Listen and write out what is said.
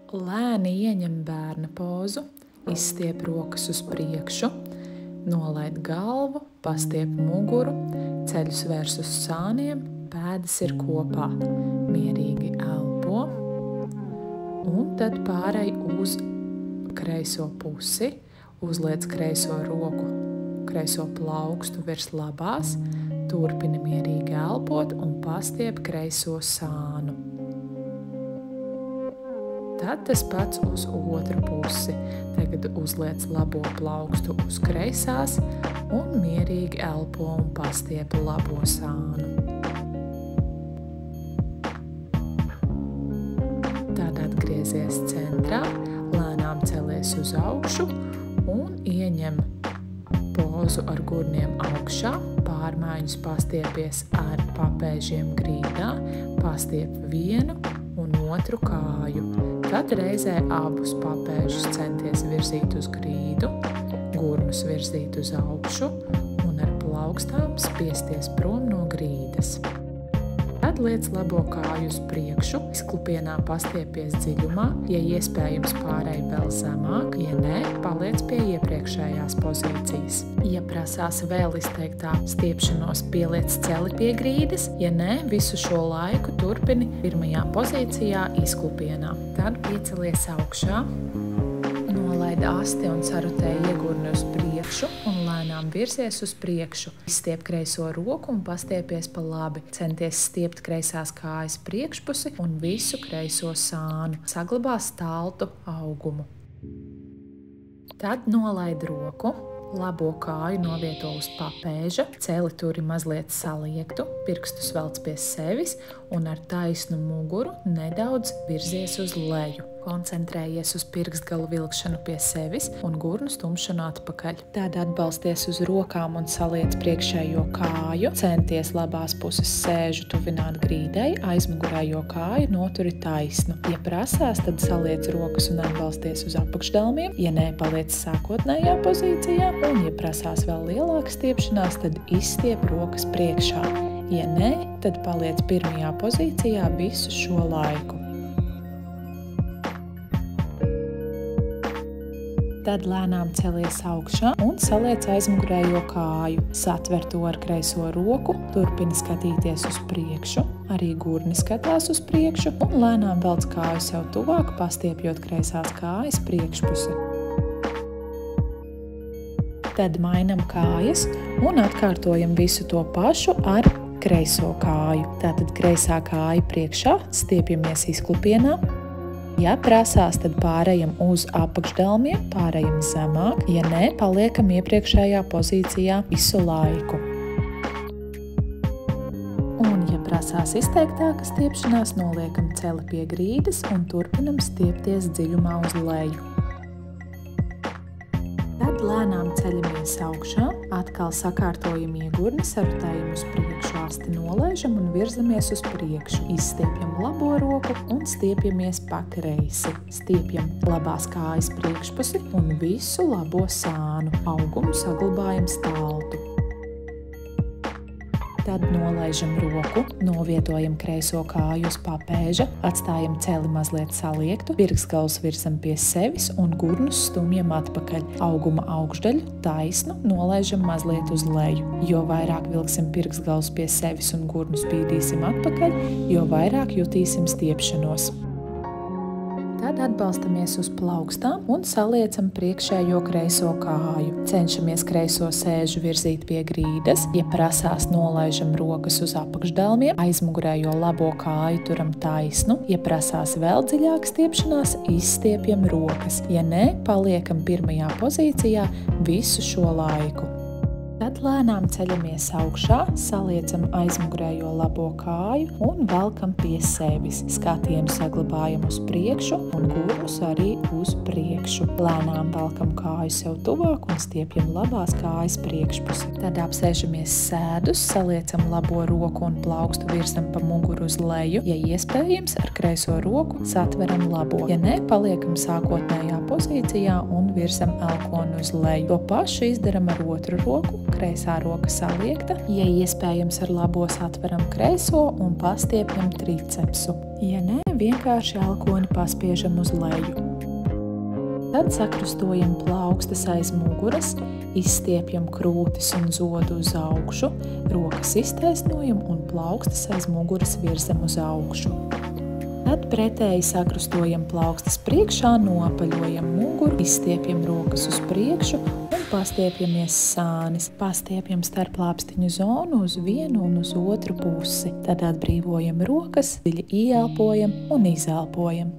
Lēni ieņem bērna pozu, izstiep rokas uz priekšu, nolaid galvu, pastiep muguru, ceļus vērs uz sāniem, pēdas ir kopā. Mierīgi elpo un tad pārej uz kreiso pusi, uzliec kreiso roku, kreiso plaukstu virs labās, turpini mierīgi elpot un pastiep kreiso sānu. Tad tas pats uz otru pusi. Tagad uzliec labo plaukstu uz kreisās un mierīgi elpo un pastiep labo sānu. Tad atgriezies centrā, lēnām celies uz augšu un ieņem pozu ar gurniem augšā, pārmaiņus pastiepies ar papēžiem grīdā, pastiep vienu un otru kāju. Tad reizē abus papēžus centies virzīt uz grīdu, gurnus virzīt uz augšu un ar plaukstām spiesties prom no grīdas. Tad liec labo kāju uz priekšu, izklupienā pastiepies dziļumā, ja iespējams pārēj vēl zemāk, ja nē, paliec pie iepriekšējās pozīcijas. Ja prasās vēl izteiktā stiepšanos, pieliec celi pie grīdas, ja nē, visu šo laiku turpini pirmajā pozīcijā izklupienā. Tad piecelies augšā, nolaid asti un sarutē iegurni uz priekšu un lēnām virzies uz priekšu. Izstiep kreiso roku un pastiepies pa labi. Centies stiept kreisās kājas priekšpusi un visu kreiso sānu. Saglabā staltu augumu. Tad nolaid roku. Labo kāju novieto uz papēža, celi turi mazliet saliektu, pirkstus velc pie sevis un ar taisnu muguru nedaudz virzies uz leju. Koncentrējies uz pirkstgalu vilkšanu pie sevis un gurnu stumšanu atpakaļ. Tad atbalsties uz rokām un saliec priekšējo kāju, centies labās puses sēžu tuvināt grīdai, aizmugurējo kāju noturi taisnu. Ja prasās, tad saliec rokas un atbalsties uz apakšdalmiem, ja nē, paliec sākotnējā pozīcijā, un ja prasās vēl lielāka stiepšanās, tad izstiep rokas priekšā. Ja nē, tad paliec pirmajā pozīcijā visu šo laiku. Tad lēnām celies augšā un saliec aizmugurējo kāju. Satver to ar kreiso roku, turpini skatīties uz priekšu, arī gurni skatās uz priekšu un lēnām velc kāju sev tuvāk, pastiepjot kreisās kājas priekšpusi. Tad mainam kājas un atkārtojam visu to pašu ar kreiso kāju. Tātad kreisā kāja priekšā, stiepjamies izklupienā. Ja prasās, tad pārējam uz apakšdalmiem, pārējam zemāk, ja nē, paliekam iepriekšējā pozīcijā visu laiku. Un, ja prasās izteiktāka stiepšanās, noliekam celi pie grīdas un turpinam stiepties dziļumā uz leju. Tad lēnām ceļamies augšā, atkal sakārtojam iegurni, sarutējam uz priekšu, asti nolaižam un virzamies uz priekšu. Izstiepjam labo roku un stiepjamies pa kreisi. Stiepjam labās kājas priekšpusi un visu labo sānu. Augumu saglabājam staltu. Tad nolaižam roku, novietojam kreiso kāju uz papēža, atstājam celi mazliet saliektu, pirkstgals virzam pie sevis un gurnus stumjam atpakaļ. Auguma augšdaļu taisnu nolaižam mazliet uz leju. Jo vairāk vilksim pirkstgals pie sevis un gurnus bīdīsim atpakaļ, jo vairāk jutīsim stiepšanos. Tad atbalstamies uz plaukstām un saliecam priekšējo kreiso kāju. Cenšamies kreiso sēžu virzīt pie grīdas, ja prasās nolaižam rokas uz apakšdalmiem, aizmugurējo labo kāju turam taisnu, ja prasās vēl dziļāk stiepšanās, izstiepjam rokas, ja nē, paliekam pirmajā pozīcijā visu šo laiku. Tad lēnām ceļamies augšā, saliecam aizmugurējo labo kāju un velkam pie sevis. Skatienu saglabājam uz priekšu un gurnus arī uz priekšu. Lēnām velkam kāju sev tuvāk un stiepjam labās kājas priekšpusi. Tad apsēžamies sēdus, saliecam labo roku un plaukstu virzam pa muguru uz leju. Ja iespējams, ar kreiso roku satveram labo. Ja nē, paliekam sākotnējā pozīcijā un virzam elkonu uz leju. To pašu izdaram ar otru roku. Kreisā roka saliekta, ja iespējams ar labo satveram kreiso un pastiepjam tricepsu. Ja nē, vienkārši elkoni paspiežam uz leju. Tad sakrustojam plaukstas aiz muguras, izstiepjam krūtis un zodu uz augšu, rokas iztaisnojam un plaukstas aiz muguras virzam uz augšu. Tad pretēji sakrustojam plaukstas priekšā, nopaļojam muguru, izstiepjam rokas uz priekšu un pastiepjamies sānis. Pastiepjam starplāpstiņu zonu uz vienu un uz otru pusi. Tad atbrīvojam rokas, dziļi ieelpojam un izelpojam.